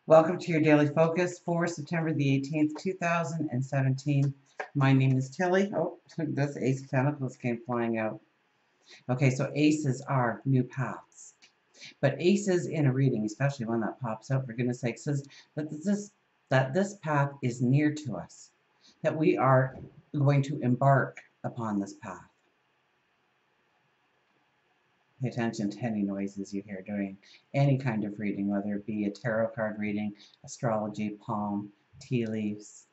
Welcome to your daily focus for September the 18th, 2017. My name is Tilly. Oh, this Ace of Pentacles came flying out. Okay, so aces are new paths. But aces in a reading, especially one that pops up, for goodness sake, says that this path is near to us, that we are going to embark upon this path. Pay attention to any noises you hear during any kind of reading, whether it be a tarot card reading, astrology, palm, tea leaves,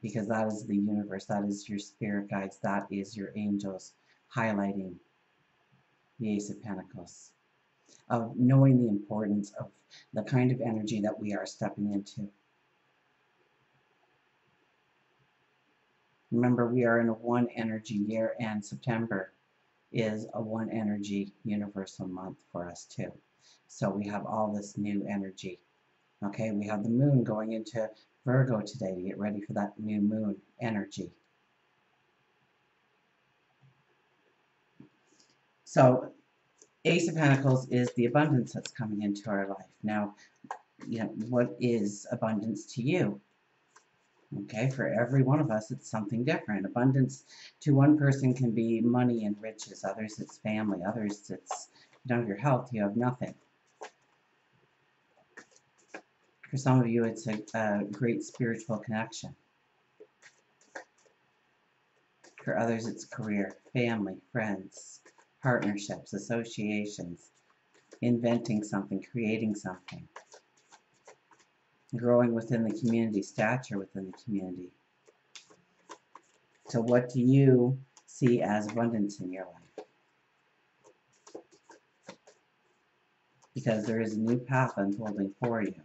because that is the universe, that is your spirit guides, that is your angels highlighting the Ace of Pentacles, of knowing the importance of the kind of energy that we are stepping into. Remember, we are in a one energy year, and September is a one energy universal month for us too. So we have all this new energy. Okay, we have the moon going into Virgo today to get ready for that new moon energy. So Ace of Pentacles is the abundance that's coming into our life. Now, what is abundance to you? Okay, for every one of us, it's something different. Abundance to one person can be money and riches. Others, it's family. Others, it's, you don't have your health, you have nothing. For some of you, it's a great spiritual connection. For others, it's career, family, friends, partnerships, associations, inventing something, creating something, growing within the community, stature within the community. So what do you see as abundance in your life? Because there is a new path unfolding for you.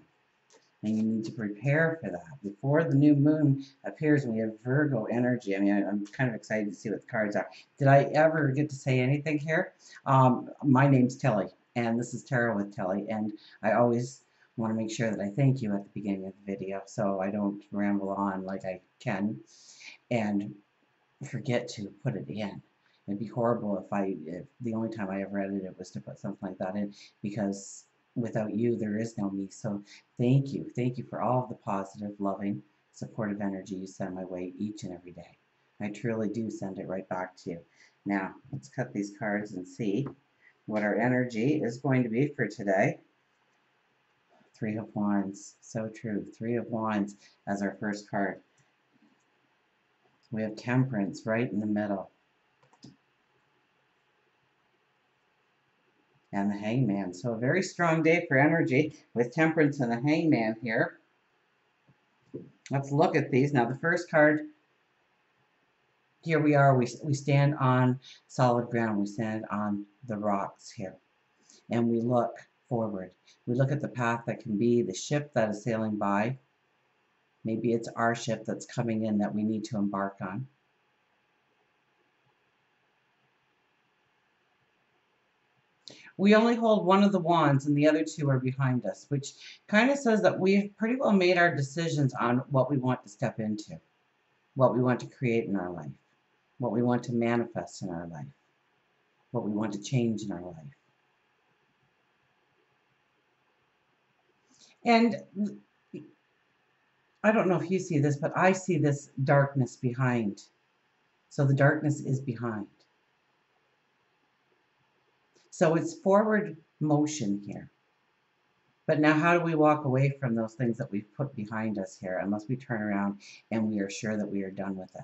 And you need to prepare for that. Before the new moon appears, and we have Virgo energy. I mean, I'm kind of excited to see what the cards are. Did I ever get to say anything here? My name's Tilly, and this is Tarot with Tilly. And I always want to make sure that I thank you at the beginning of the video, so I don't ramble on like I can and forget to put it in. It'd be horrible if the only time I ever edited it was to put something like that in, because without you, there is no me. So thank you. Thank you for all of the positive, loving, supportive energy you send my way each and every day. I truly do send it right back to you. Now, let's cut these cards and see what our energy is going to be for today. Three of Wands. So true. Three of Wands as our first card. We have Temperance right in the middle. And the Hangman. So a very strong day for energy with Temperance and the Hangman here. Let's look at these. Now the first card, here we are. We stand on solid ground. We stand on the rocks here. And we look forward. We look at the path that can be, the ship that is sailing by. Maybe it's our ship that's coming in that we need to embark on. We only hold one of the wands and the other two are behind us, which kind of says that we've pretty well made our decisions on what we want to step into, what we want to create in our life, what we want to manifest in our life, what we want to change in our life. And I don't know if you see this, but I see this darkness behind. So the darkness is behind. So it's forward motion here. But now how do we walk away from those things that we've put behind us here, unless we turn around and we are sure that we are done with it?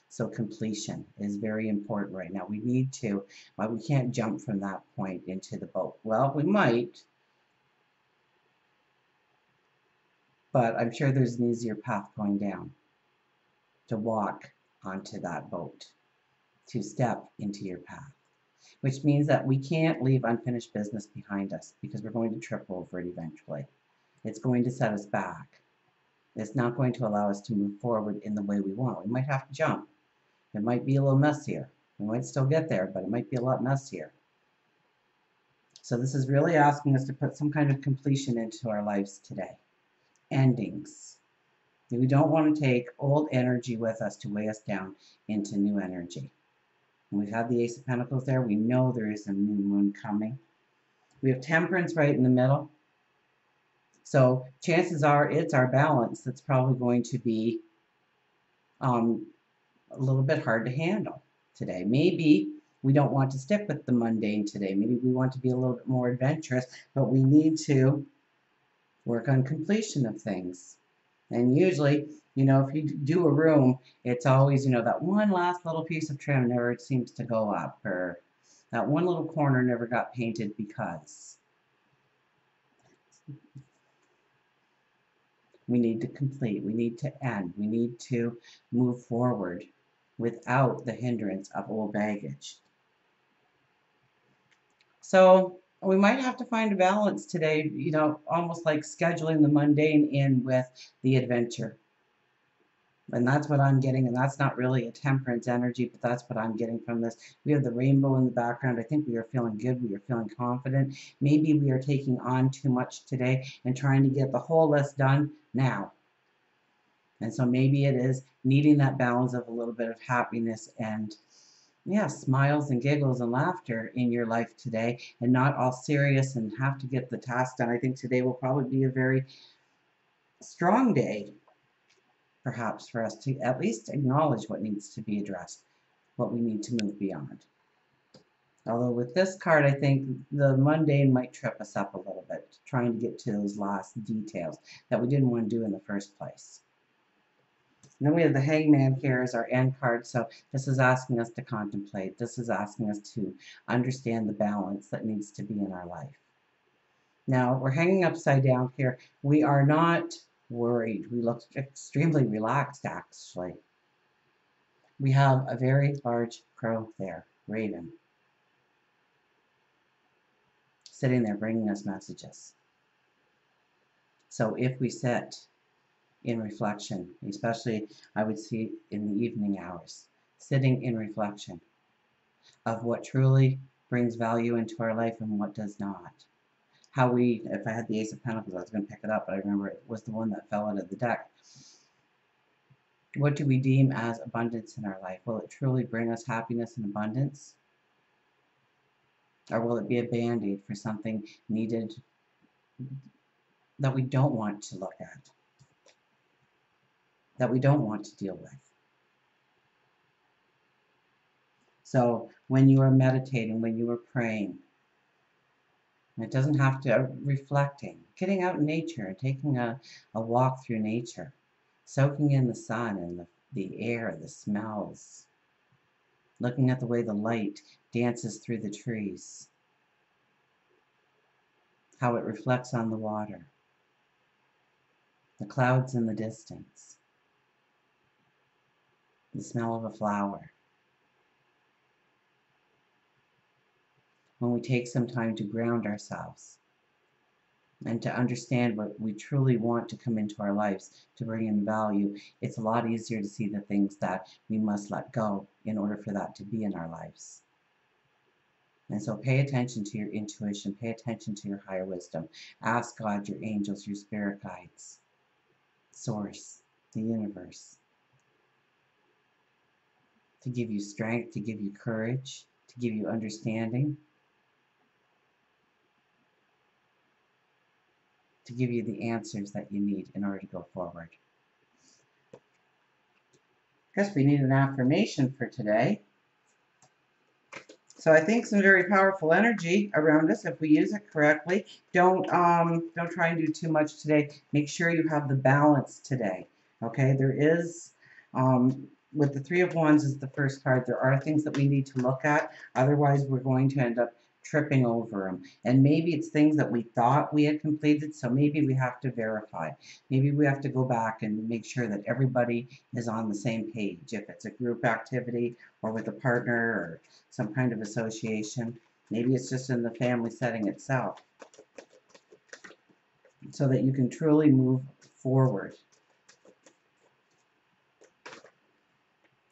So completion is very important right now. We need to, but we can't jump from that point into the boat. Well, we might, but I'm sure there's an easier path going down to walk onto that boat, to step into your path. Which means that we can't leave unfinished business behind us, because we're going to trip over it eventually. It's going to set us back. It's not going to allow us to move forward in the way we want. We might have to jump. It might be a little messier. We might still get there, but it might be a lot messier. So this is really asking us to put some kind of completion into our lives today. Endings. We don't want to take old energy with us to weigh us down into new energy. We've had the Ace of Pentacles there. We know there is a new moon coming. We have Temperance right in the middle. So chances are it's our balance that's probably going to be a little bit hard to handle today. Maybe we don't want to stick with the mundane today. Maybe we want to be a little bit more adventurous, but we need to work on completion of things. And usually, if you do a room, it's always, that one last little piece of trim never seems to go up, or that one little corner never got painted because. We need to complete, we need to end, we need to move forward without the hindrance of old baggage. So we might have to find a balance today, almost like scheduling the mundane in with the adventure. And that's what I'm getting, and that's not really a temperance energy, but that's what I'm getting from this. We have the rainbow in the background. I think we are feeling good. We are feeling confident. Maybe we are taking on too much today and trying to get the whole list done now. And so maybe it is needing that balance of a little bit of happiness and, yeah, smiles and giggles and laughter in your life today, and not all serious and have to get the task done. I think today will probably be a very strong day, perhaps, for us to at least acknowledge what needs to be addressed, what we need to move beyond. Although with this card, I think the mundane might trip us up a little bit, trying to get to those last details that we didn't want to do in the first place. And then we have the Hangman here as our end card. So this is asking us to contemplate. This is asking us to understand the balance that needs to be in our life. Now, we're hanging upside down here. We are not worried. We look extremely relaxed, actually. We have a very large crow there, raven, sitting there bringing us messages. So if we sit in reflection, especially I would see in the evening hours, sitting in reflection of what truly brings value into our life and what does not. How we, if I had the Ace of Pentacles, I was going to pick it up, but I remember it was the one that fell out of the deck. What do we deem as abundance in our life? Will it truly bring us happiness and abundance? Or will it be a band-aid for something needed that we don't want to look at, that we don't want to deal with? So when you are meditating, when you are praying, it doesn't have to, reflecting, getting out in nature and taking a walk through nature, soaking in the sun and the air, the smells, looking at the way the light dances through the trees, how it reflects on the water, the clouds in the distance, the smell of a flower. When we take some time to ground ourselves and to understand what we truly want to come into our lives to bring in value, it's a lot easier to see the things that we must let go in order for that to be in our lives. And so pay attention to your intuition, pay attention to your higher wisdom. Ask God, your angels, your spirit guides, source, the universe, to give you strength, to give you courage, to give you understanding, to give you the answers that you need in order to go forward. I guess we need an affirmation for today. So I think some very powerful energy around us if we use it correctly. Don't try and do too much today. Make sure you have the balance today. Okay, there is with the Three of Wands is the first card. There are things that we need to look at. Otherwise, we're going to end up tripping over them. And maybe it's things that we thought we had completed, so maybe we have to verify. Maybe we have to go back and make sure that everybody is on the same page. If it's a group activity or with a partner or some kind of association, maybe it's just in the family setting itself, so that you can truly move forward.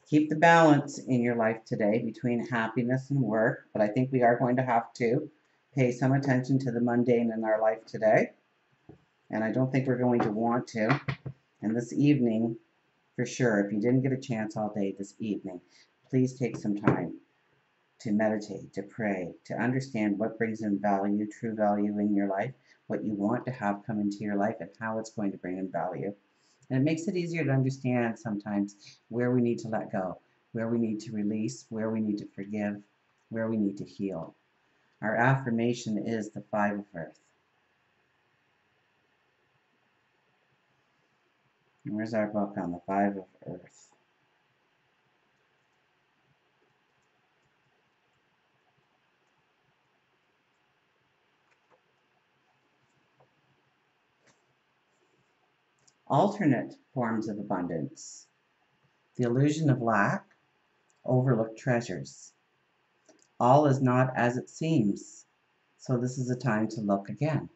Keep the balance in your life today between happiness and work, but I think we are going to have to pay some attention to the mundane in our life today, and I don't think we're going to want to. And this evening, for sure, if you didn't get a chance all day this evening, please take some time to meditate, to pray, to understand what brings in value, true value in your life, what you want to have come into your life, and how it's going to bring in value. And it makes it easier to understand sometimes where we need to let go, where we need to release, where we need to forgive, where we need to heal. Our affirmation is the Five of Earth. And where's our book on the Five of Earth? Alternate forms of abundance. The illusion of lack, overlooked treasures. All is not as it seems, so this is a time to look again.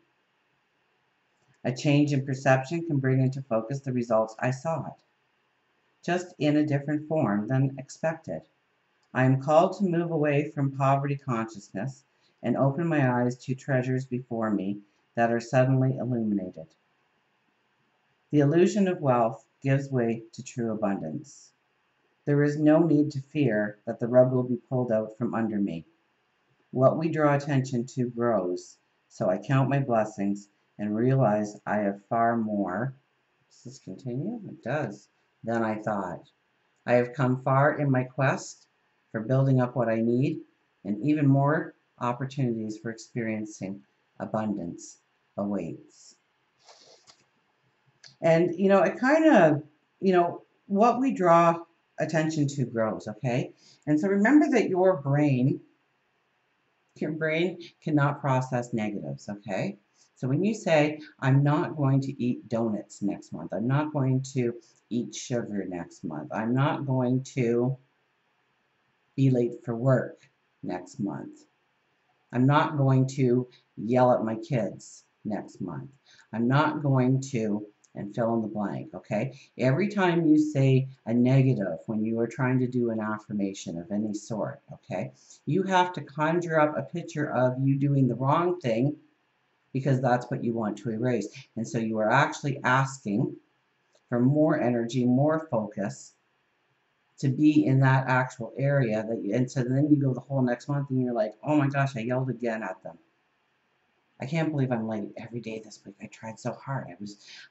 A change in perception can bring into focus the results I sought, just in a different form than expected. I am called to move away from poverty consciousness and open my eyes to treasures before me that are suddenly illuminated. The illusion of wealth gives way to true abundance. There is no need to fear that the rug will be pulled out from under me. What we draw attention to grows, so I count my blessings and realize I have far more. Does this continue? It does. Than I thought. I have come far in my quest for building up what I need, and even more opportunities for experiencing abundance awaits. And, it kind of, what we draw attention to grows, okay? And so remember that your brain cannot process negatives, okay? So when you say, I'm not going to eat donuts next month, I'm not going to eat sugar next month, I'm not going to be late for work next month, I'm not going to yell at my kids next month, I'm not going to, and fill in the blank, okay? Every time you say a negative when you are trying to do an affirmation of any sort, okay, you have to conjure up a picture of you doing the wrong thing because that's what you want to erase. And so you are actually asking for more energy, more focus to be in that actual area and so then you go the whole next month and you're like, oh my gosh, I yelled again at them. I can't believe I'm late every day this week. I tried so hard.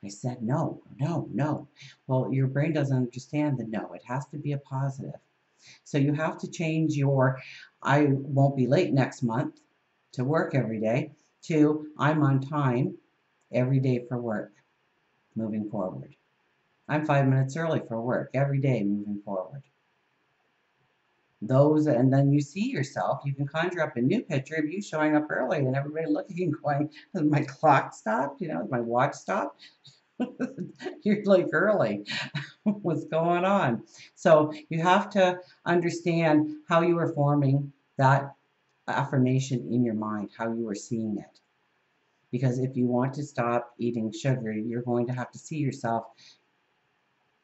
I said no, no, no. Well, your brain doesn't understand the no. It has to be a positive. So you have to change your I won't be late next month to work every day to I'm on time every day for work moving forward. I'm 5 minutes early for work every day moving forward. And then you see yourself, you can conjure up a new picture of you showing up early and everybody looking and going, has my clock stopped? Has my watch stopped? You're like early. What's going on? So you have to understand how you are forming that affirmation in your mind, how you are seeing it. Because if you want to stop eating sugar, you're going to have to see yourself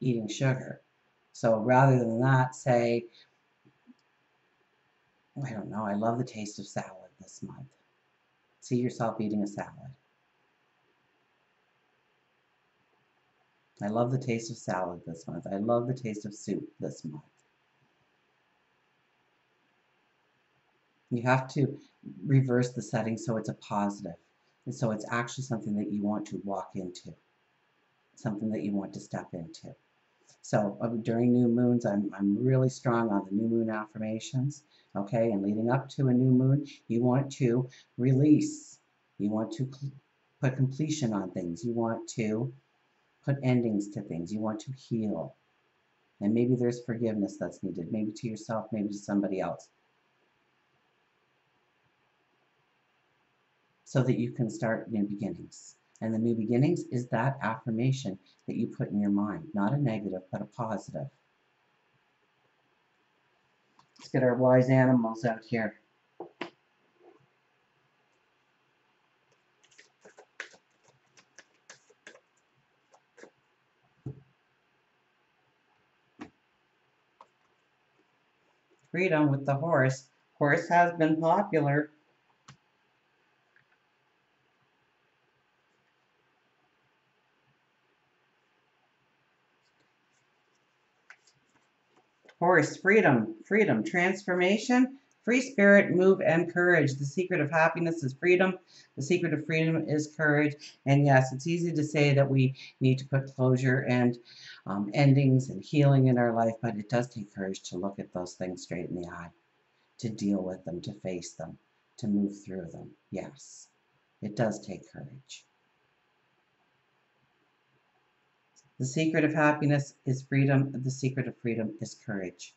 eating sugar. So rather than that, say, I don't know, I love the taste of salad this month. See yourself eating a salad. I love the taste of salad this month. I love the taste of soup this month. You have to reverse the setting so it's a positive. And so it's actually something that you want to walk into, something that you want to step into. So during new moons, I'm really strong on the new moon affirmations, okay? And leading up to a new moon, you want to release. You want to put completion on things. You want to put endings to things. You want to heal. And maybe there's forgiveness that's needed, maybe to yourself, maybe to somebody else. So that you can start new beginnings. And the new beginnings is that affirmation that you put in your mind, not a negative, but a positive. Let's get our wise animals out here. Freedom with the horse. Horse has been popular. Horse, freedom, freedom, transformation, Free spirit, move, and courage. The secret of happiness is freedom. The secret of freedom is courage. And yes, it's easy to say that we need to put closure and endings and healing in our life, but it does take courage to look at those things straight in the eye, to deal with them, to face them, to move through them. Yes, it does take courage. The secret of happiness is freedom. The secret of freedom is courage.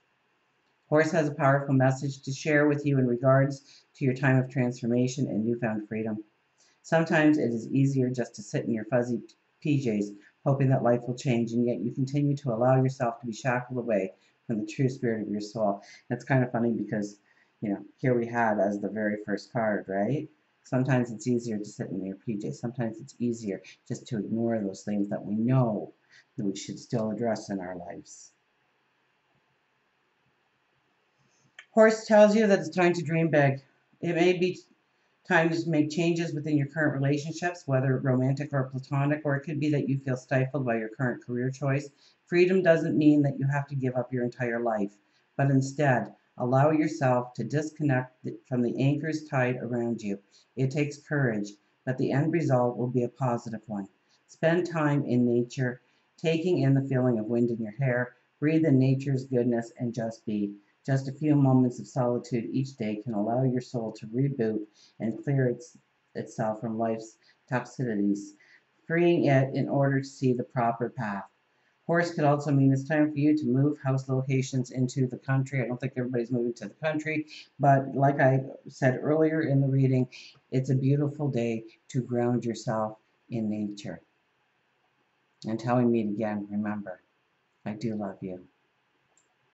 Horse has a powerful message to share with you in regards to your time of transformation and newfound freedom. Sometimes it is easier just to sit in your fuzzy PJs, hoping that life will change, and yet you continue to allow yourself to be shackled away from the true spirit of your soul. And it's kind of funny because, here we had as the very first card, right? Sometimes it's easier to sit in your PJs. Sometimes it's easier just to ignore those things that we know that we should still address in our lives. Horse tells you that it's time to dream big. It may be time to make changes within your current relationships, whether romantic or platonic, or it could be that you feel stifled by your current career choice. Freedom doesn't mean that you have to give up your entire life, but instead, allow yourself to disconnect from the anchors tied around you. It takes courage, but the end result will be a positive one. Spend time in nature, taking in the feeling of wind in your hair, breathe in nature's goodness, and just be. Just a few moments of solitude each day can allow your soul to reboot and clear itself from life's toxicities, freeing it in order to see the proper path. Horse could also mean it's time for you to move house locations into the country. I don't think everybody's moving to the country, but like I said earlier in the reading, it's a beautiful day to ground yourself in nature. Until we meet again, remember, I do love you.